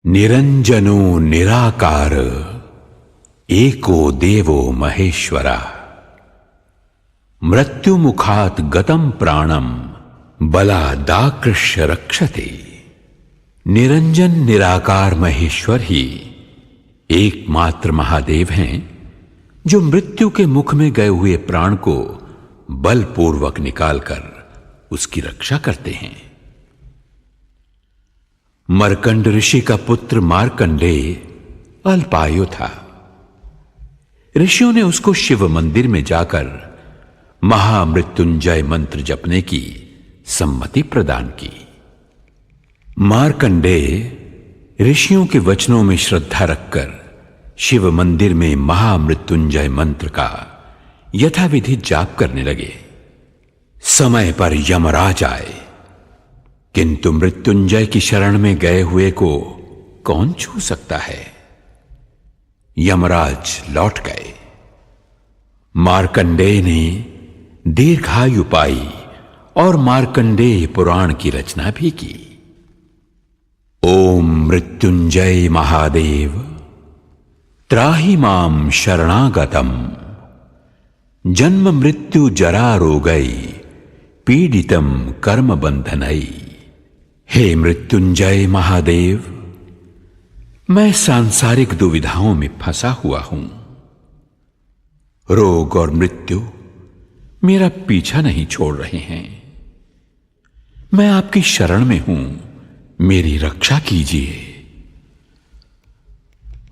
निरंजनो निराकार एको देवो महेश्वरा मृत्युमुखात् गतं प्राणम बलादाकृष्य रक्षते। निरंजन निराकार महेश्वर ही एकमात्र महादेव हैं जो मृत्यु के मुख में गए हुए प्राण को बलपूर्वक निकालकर उसकी रक्षा करते हैं। मर्कंड ऋषि का पुत्र मार्कंडेय अल्पायु था। ऋषियों ने उसको शिव मंदिर में जाकर महामृत्युंजय मंत्र जपने की सम्मति प्रदान की। मार्कंडेय ऋषियों के वचनों में श्रद्धा रखकर शिव मंदिर में महामृत्युंजय मंत्र का यथाविधि जाप करने लगे। समय पर यमराज आए, किंतु मृत्युंजय की शरण में गए हुए को कौन छू सकता है। यमराज लौट गए। मार्कंडेय ने दीर्घायु पाई और मार्कंडेय पुराण की रचना भी की। ओम मृत्युंजय महादेव त्राहि मां शरणागतम जन्म मृत्यु जरा रोगै पीडितम कर्म बंधनई। हे मृत्युंजय महादेव, मैं सांसारिक दुविधाओं में फंसा हुआ हूं। रोग और मृत्यु मेरा पीछा नहीं छोड़ रहे हैं। मैं आपकी शरण में हूं, मेरी रक्षा कीजिए।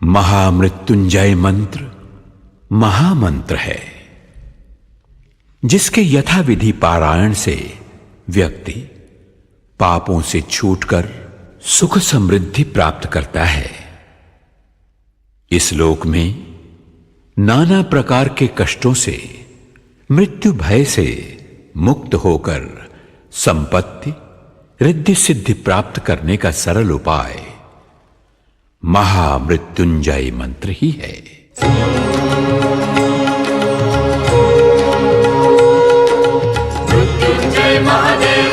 महामृत्युंजय मंत्र महामंत्र है, जिसके यथाविधि पारायण से व्यक्ति पापों से छूटकर सुख समृद्धि प्राप्त करता है। इस लोक में नाना प्रकार के कष्टों से, मृत्यु भय से मुक्त होकर संपत्ति रिद्धि सिद्धि प्राप्त करने का सरल उपाय महामृत्युंजय मंत्र ही है। मृत्युंजय महादेव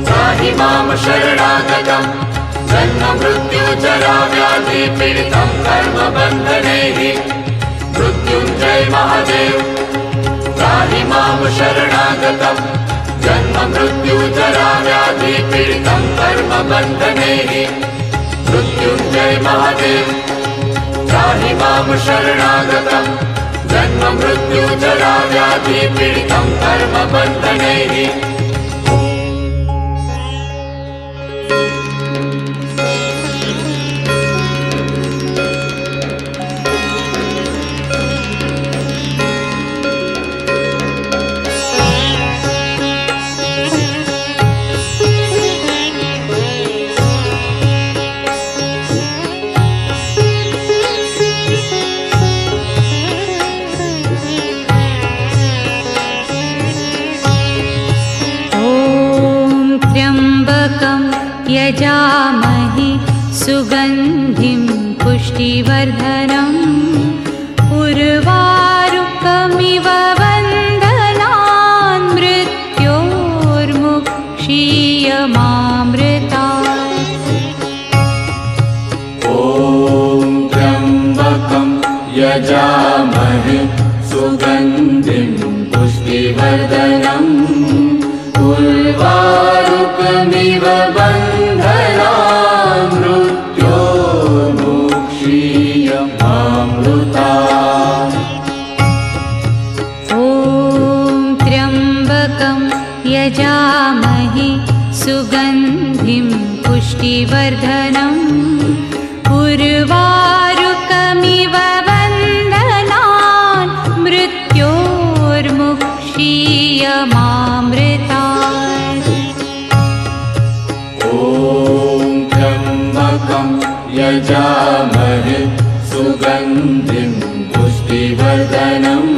त्राहि मां शरणागतम् जन्म मृत्यु जरा व्याधि पीडितं कर्म बन्धनैः। मृत्युंजय महादेव त्राहि मां शरणागतम् जन्म मृत्यु जरा व्याधि पीडितं कर्म बन्धनैः। मृत्युंजय महादेव त्राहि मां शरणागतम् जन्म मृत्यु जरा व्याधि पीडितं कर्म बन्धनैः। यजामहे सुगन्धिं पुष्टिवर्धनम् उर्वारुकमिव बन्धनान् मृत्योर्मुक्षीयमामृतात्। ॐ त्र्यम्बकं यजामहे सुगन्धिं पुष्टिवर्धनम् उर्वारुकमिव बन्धनान् मृत्योर्मुक्षीयमामृतात्। ॐ त्र्यम्बकं यजामहे सुगन्धिं पुष्टिवर्धनम् उर्वारुकमिव बन्धनान् मृत्योर्मुक्षीयमामृतात्। ॐ त्र्यम्बकं यजामहे सुगन्धिं पुष्टिवर्धनम्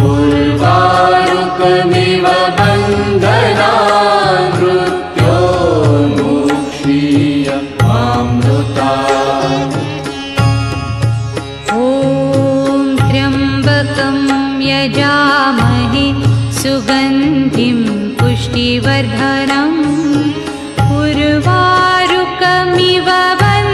उर्वारुकमिव बन्धनान् मृत्योर्मुक्षीयमामृतात्। ॐ त्र्यम्बकं यजामहे सुगन्धिं पुष्टिवर्धनम् उर्वारुकमिव बन्धनान्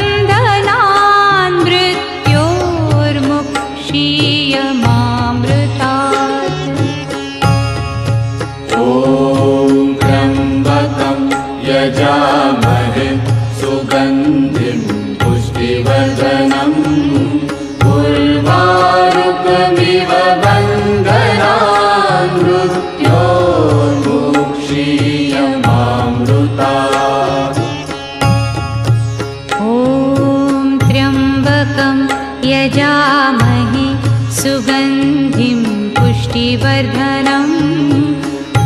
सुगन्धिं पुष्टिवर्धनम्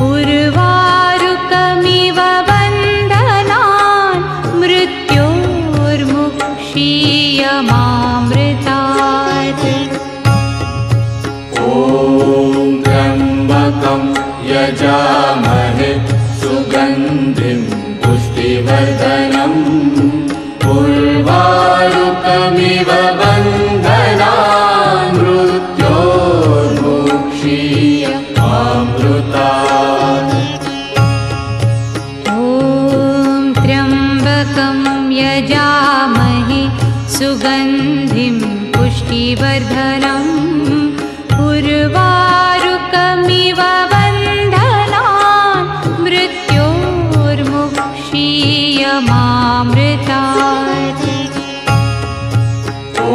उर्वारुकमिव बन्धनान् मृत्योर्मुक्षीयमामृतात् ॐ त्र्यम्बकं यजामहे सुगन्धिं पुष्टिवर्धनम् उर्वारुकमिव बन्धनान् मृत्योर्मुक्षीयमामृतात् ॐ त्र्यम्बकं यजामहे सुगन्धिं पुष्टिवर्धनम् उर्वारुकमिव बन्धनान् मृत्योर्मुक्षीयमामृतात् ॐ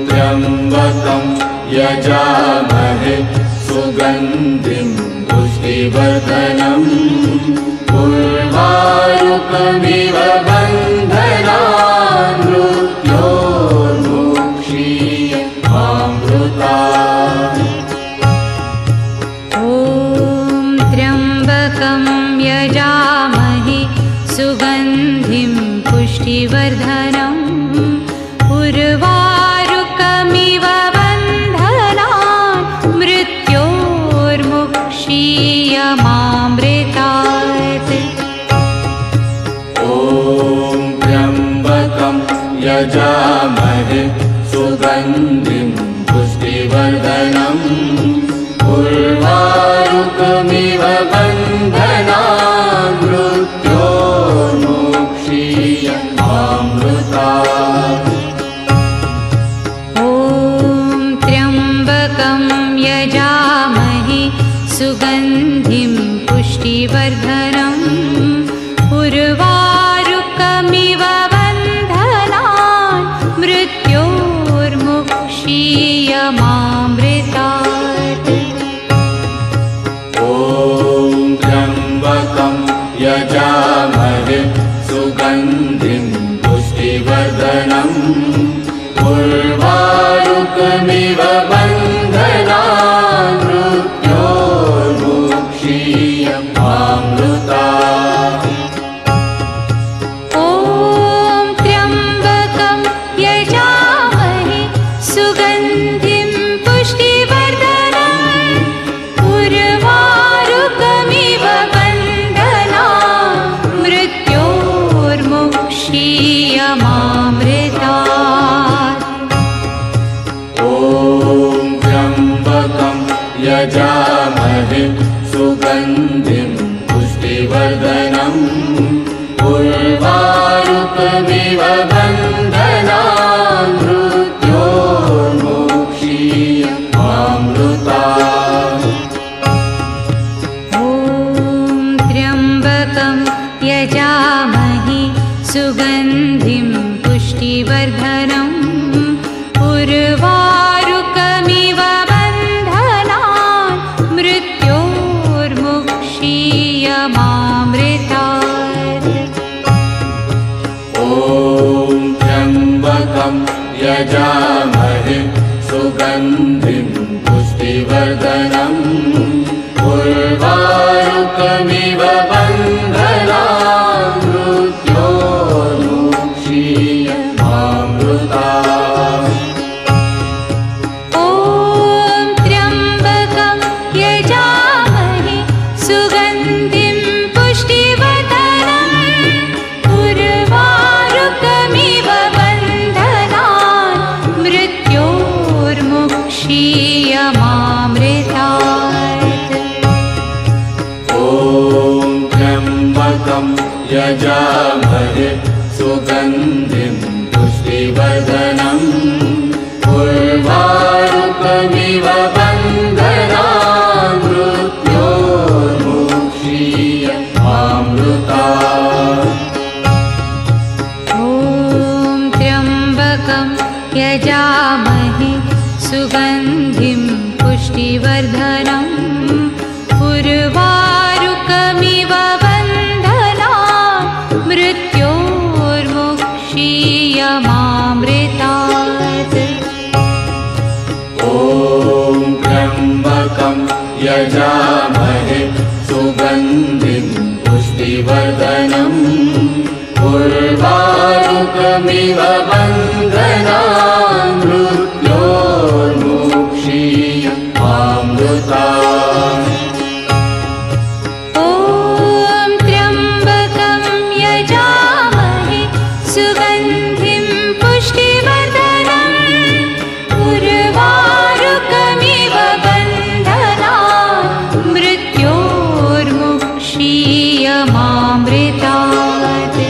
त्र्यम्बकं यजामहे सुगन्धिं पुष्टिवर्धनम् उर्वारुकमिव बन्धनान् मृत्योर्मुक्षीयमामृतात् ॐ त्र्यम्बकं यजामहे सुगन्धिं पुष्टिवर्धनम् उर्वारुकमिव बन्धनान् मृत्योर्मुक्षीयमामृतात् ॐ त्र्यम्बकं यजामहे सुगन्धिं पुष्टिवर्धनम् उर्वारुकमिव बन्धनान् मृत्योर्मुक्षीयमामृतात् ॐ त्र्यम्बकं यजामहे सुगन्धिं पुष्टिवर्धनम् उर्वारुकमिव बन्धनान् मृत्योर्मुक्षीयमामृतात् ॐ त्र्यम्बकं यजामहे सुगन्धिं पुष्टिवर्धनम् उर्वारुकमिव बन्धनान् मृत्योर्मुक्षीयमामृतात् ॐ त्र्यम्बकं यजामहे सुगन्धिं पुष्टिवर्धनम् उर्वारुकमिव बन्धनान् मृत्योर्मुक्षीयमामृतात् ॐ त्र्यम्बकं यजामहे सुगन्धिं पुष्टिवर्धनम् उर्वारुकमिव बन्धनान् मृत्योर्मुक्षीयमामृतात् ॐ त्र्यम्बकं यजामहे सुगन्धिं पुष्टिवर्धनम् उर्वारुकमिव बन्धनान् मृत्योर्मुक्षीयमामृतात् ॐ त्र्यम्बकं यजामहे सुगन्धिं पुष्टिवर्धनम् उर्वारुकमिव बन्धनान् मृत्योर्मुक्षीयमामृतात् ॐ त्र्यम्बकं यजामहे सुगन्धिं पुष्टिवर्धनम् उर्वारुकमिव बन्धनान् मृत्योर्मुक्षीयमामृतात् ॐ त्र्यम्बकं यजामहे सुगन्धिं पुष्टिवर्धनम् उर्वारुकमिव बन्धनान् मृत्योर्मुक्षीयमामृतात् ॐ त्र्यम्बकं यजामहे सुगन्धिं पुष्टिवर्धनम् उर्वारुकमिव बन्धनान् मृत्योर्मुक्षीयमामृतात् ॐ यजामहे सुगन्धिं पुष्टिवर्धनम् उर्वारुकमिव बन्धनान् मृत्योर्मुक्षीयमामृतात् यजामहे सुगन्धिं पुष्टिवर्धनम् उर्वारुकमिव बन्धनान् मृत्योर्मुक्षीयमामृतात्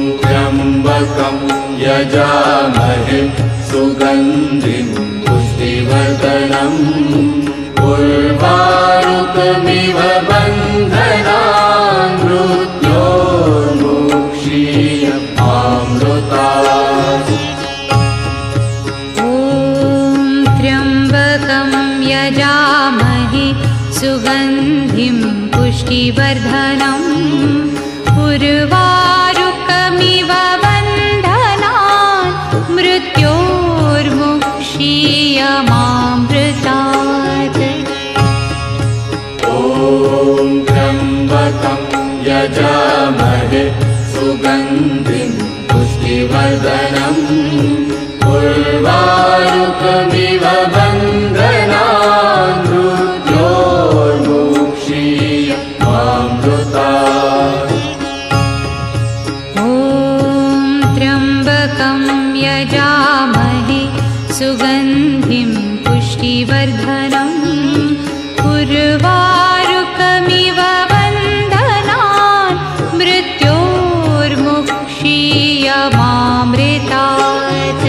त्र्यम्बकं यजामहे सुगन्धिं पुष्टिवर्धनम् उर्वारुकमिव मृत्योर्मुक्षीयमामृतात् ॐ त्र्यम्बकं यजामहे सुगन्धिं पुष्टिवर्धनम् उर्वारुकमिव बन्धनान् मृत्योर्मुक्षीयमामृतात् त्र्यम्बकं यजामहे सुगन्धिं पुष्टिवर्धनम् उर्वारुकमिव बन्धनान् मृत्योर्मुक्षीयमामृतात् ॐ त्र्यम्बकं यजामहे सुगन्धिं पुष्टिवर्धनम् उर्वारुकमिव बन्धनान् मृत्योर्मुक्षीयमामृतात्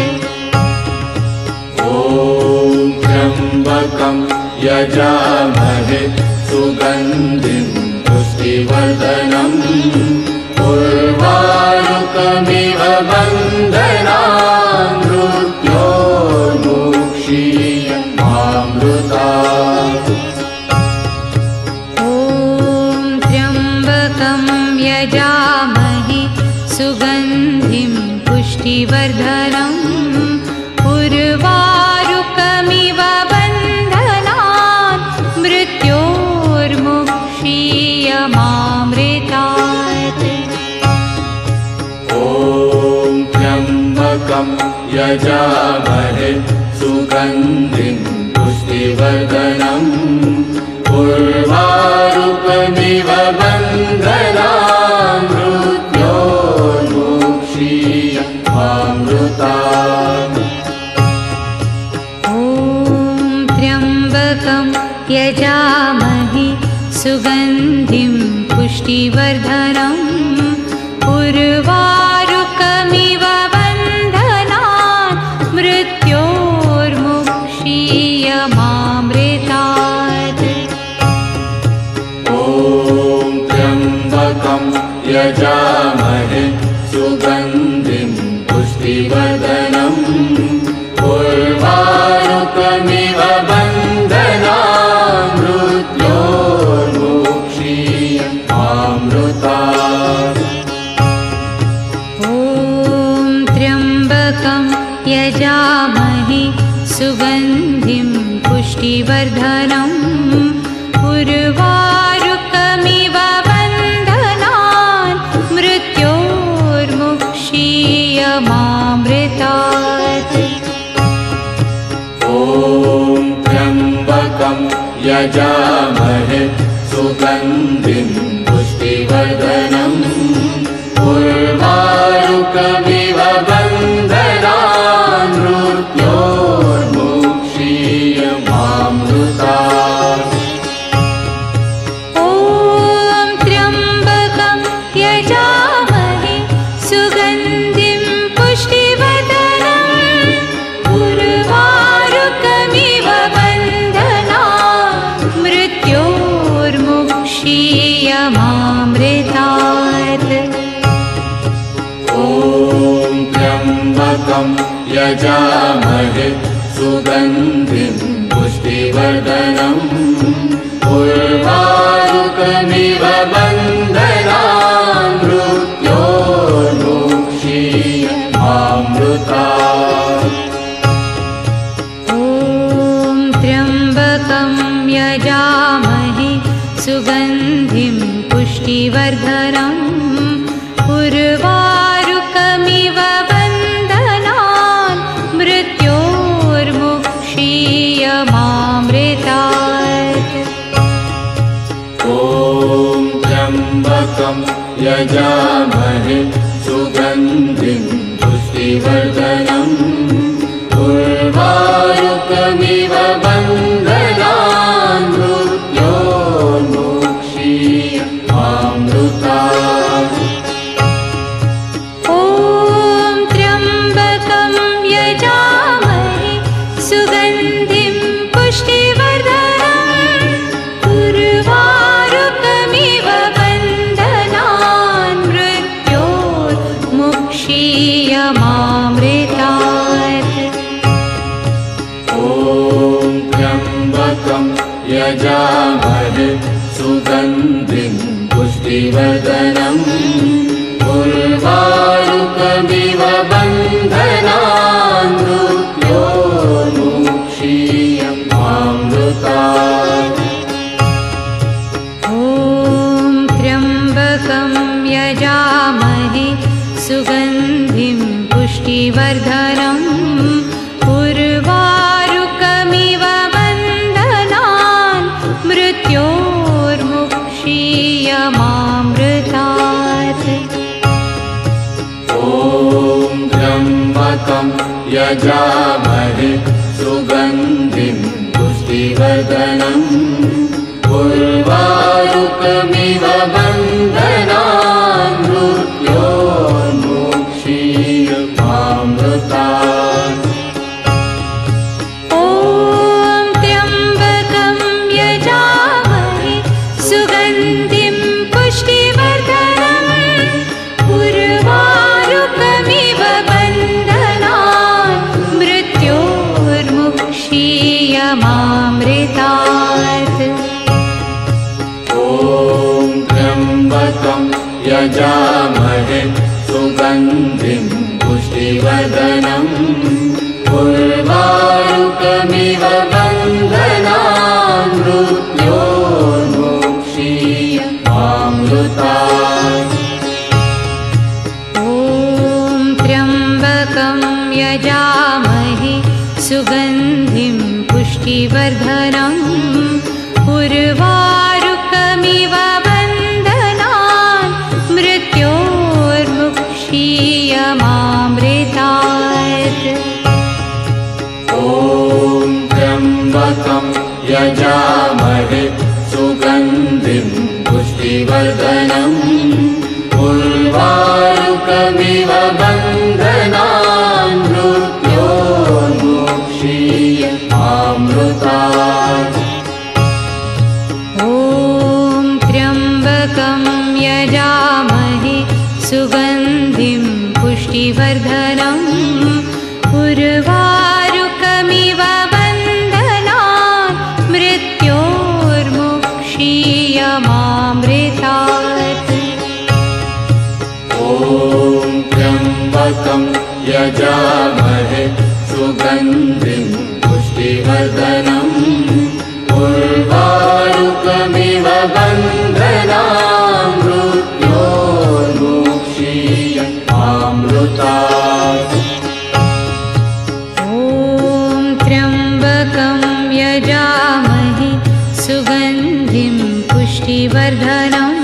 ॐ त्र्यम्बकं यजामहे सुगन्धिं पुष्टिवर्धनम् उर्वारुकमिव बन्धनान् मृत्योर्मुक्षीयमामृतात् ॐ त्र्यम्बकं यजामहे सुगन्धिं पुष्टिवर्धनम् उर्वारुकमिव बन्धनान् मृत्योर्मुक्षीयमामृतात् ॐ त्र्यम्बकं यजामहे सुगन्धिं पुष्टिवर्धनम् उर्वारुकमिव बन्धनान् मृत्योर्मुक्षीयमामृतात् ॐ त्र्यम्बकं यजामहे सुगन्धिं पुष्टिवर्धनम् उर्वारुकमिव बन्धनान् मृत्योर्मुक्षीयमामृतात् ॐ त्र्यम्बकं यजामहे सुगन्धिं पुष्टिवर्धनम् उर्वारुकमिव बन्धनान् मृत्योर्मुक्षीयमामृतात् ॐ त्र्यम्बकं यजामहे सुगन्धिं पुष्टिवर्धनम् उर्वारुकमिव बन्धनान् मृत्योर्मुक्षीयमामृतात् ॐ त्र्यम्बकं यजामहे सुगन्धिं पुष्टिवर्धनम् उर्वारुकमिव बन्धनान् मृत्योर्मुक्षीयमामृतात् ॐ त्र्यम्बकं यजामहे सुगन्धिं पुष्टिवर्धनम् उर्वारुकमिव बन्धनान् मृत्योर्मुक्षीयमामृतात् ॐ यजामहे सुगन्धिं पुष्टिवर्धनम् उर्वारुकमिव बन्धनान् मृत्योर्मुक्षीयमामृतात् ॐ त्र्यम्बकं यजामहे सुगन्धिं पुष्टिवर्धनम् उर्वारुकमिव बन्धनान् मृत्योर्मुक्षीयमामृतात् ॐ त्र्यम्बकं यजामहे सुगन्धिं पुष्टिवर्धनम् उर्वारुकमिव बन्धनान् मृत्योर्मुक्षीयमामृतात् ॐ त्र्यम्बकं यजामहे सुगन्धिं पुष्टिवर्धनम् उर्वारुकमिव बन्धनान् मृत्योर्मुक्षीयमामृतात् ॐ त्र्यम्बकं यजामहे सुगन्धिं पुष्टिवर्धनम् उर्वारुकमिव बन्धनान् मृत्योर्मुक्षीयमामृतात् ॐ त्र्यम्बकं यजामहे सुगन्धिं पुष्टिवर्धनम् उर्वारुकमिव बन्धनान् मृत्योर्मुक्षीयमामृतात् ॐ त्र्यम्बकं यजामहे सुगन्धिं पुष्टिवर्धनम् उर्वारुकमिव बन्धनान् मृत्योर्मुक्षीयमामृतात् ॐ त्र्यम्बकं यजामहे सुगन्धिं पुष्टिवर्धनम् उर्वारुकमिव बन्धनान् मृत्योर्मुक्षीयमामृतात् ॐ त्र्यम्बकं यजामहे सुगन्धिं पुष्टिवर्धनम् उर्वारुकमिव बन्धनान् मृत्योर्मुक्षीयमामृतात् ॐ त्र्यम्बकं यजामहे सुगन्धिं पुष्टिवर्धनम् उर्वारुकमिव बन्धनान् मृत्योर्मुक्षीयमामृतात् ॐ त्र्यम्बकं यजामहे सुगन्धिं पुष्टिवर्धनम् उर्वारुकमिव बन्धनान् मृत्योर्मुक्षीयमामृतात् ॐ त्र्यम्बकं यजामहे सुगन्धिं पुष्टिवर्धनम्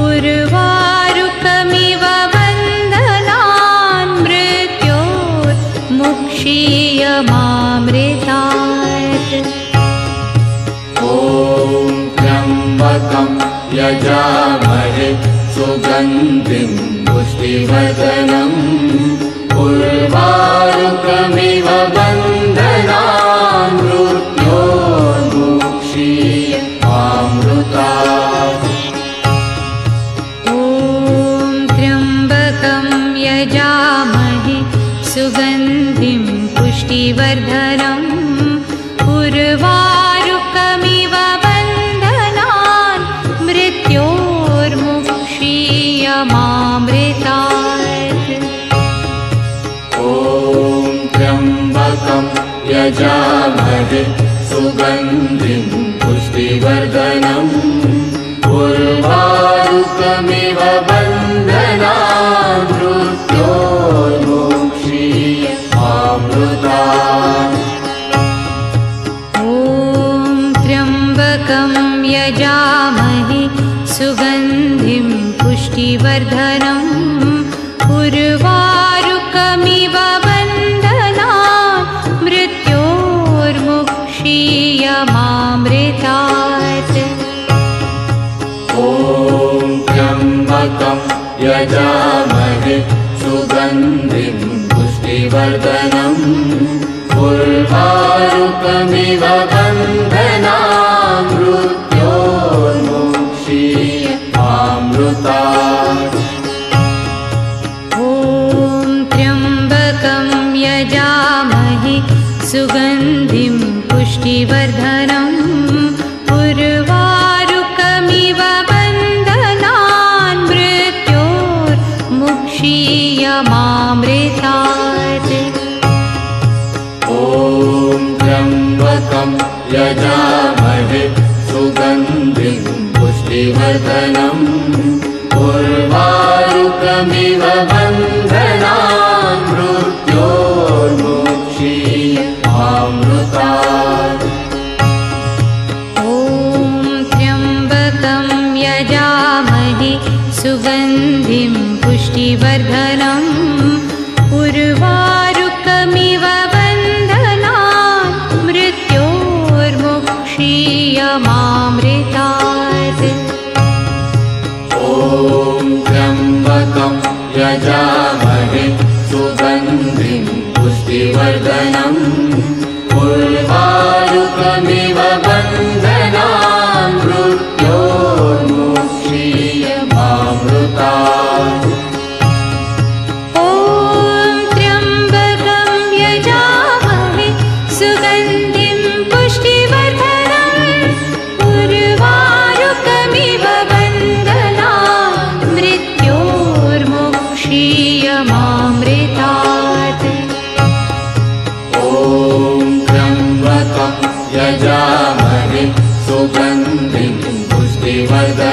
उर्वारुकमिव बन्धनान् मृत्योर्मुक्षीयमामृतात् ॐ त्र्यम्बकं यजामहे सुगन्धिं पुष्टिवर्धनम् उर्वारुकमिव बन्धनान् मृत्योर्मुक्षीयमामृतात् ॐ त्र्यम्बकं यजामहे सुगन्धिं पुष्टिवर्धनम् उर्वारुकमिव बन्धनान् मृत्योर्मुक्षीयमामृतात् ॐ त्र्यम्बकं यजामहे सुगन्धिं पुष्टिवर्धनम् उर्वारुकमिव बन्धनान् मृत्योर्मुक्षीयमामृतात् ॐ त्र्यम्बकं यजामहे सुगन्धिं पुष्टिवर्धनम् यजामहे सुगन्धिं पुष्टिवर्धनम् उर्वारुकमिव बन्धनान् मृत्योर्मुक्षीयमामृतात्। ॐ त्र्यम्बकं यजामहे सुगन्धिं पुष्टिवर्धनम् उर्वारुकमिव बन्धनान् मृत्योर्मुक्षीयमामृतात्। ॐ त्र्यम्बकं यजामहे सुगन्धिं पुष्टिवर्धनम् उर्वारुकमिव बन्धनान् मृत्योर्मुक्षीयमामृतात्। ॐ त्र्यम्बकं यजामहे सुगन्धिं पुष्टिवर्धनम् उर्वारुकमिव बन्धनान् मृत्योर्मुक्षीयमामृतात्। ॐ त्र्यम्बकं यजामहे सुगन्धिं पुष्टिवर्धनम् उर्वारुकमिव बन्धनान् मृत्योर्मुक्षीयमामृतात्। ॐ त्र्यम्बकं यजामहे सुगन्धिं पुष्टिवर्धनम् उर्वारुकमिव बन्धनान् मृत्योर्मुक्षीयमामृतात्। ॐ त्र्यम्बकं यजामहे सुगन्धिं पुष्टिवर्धनम्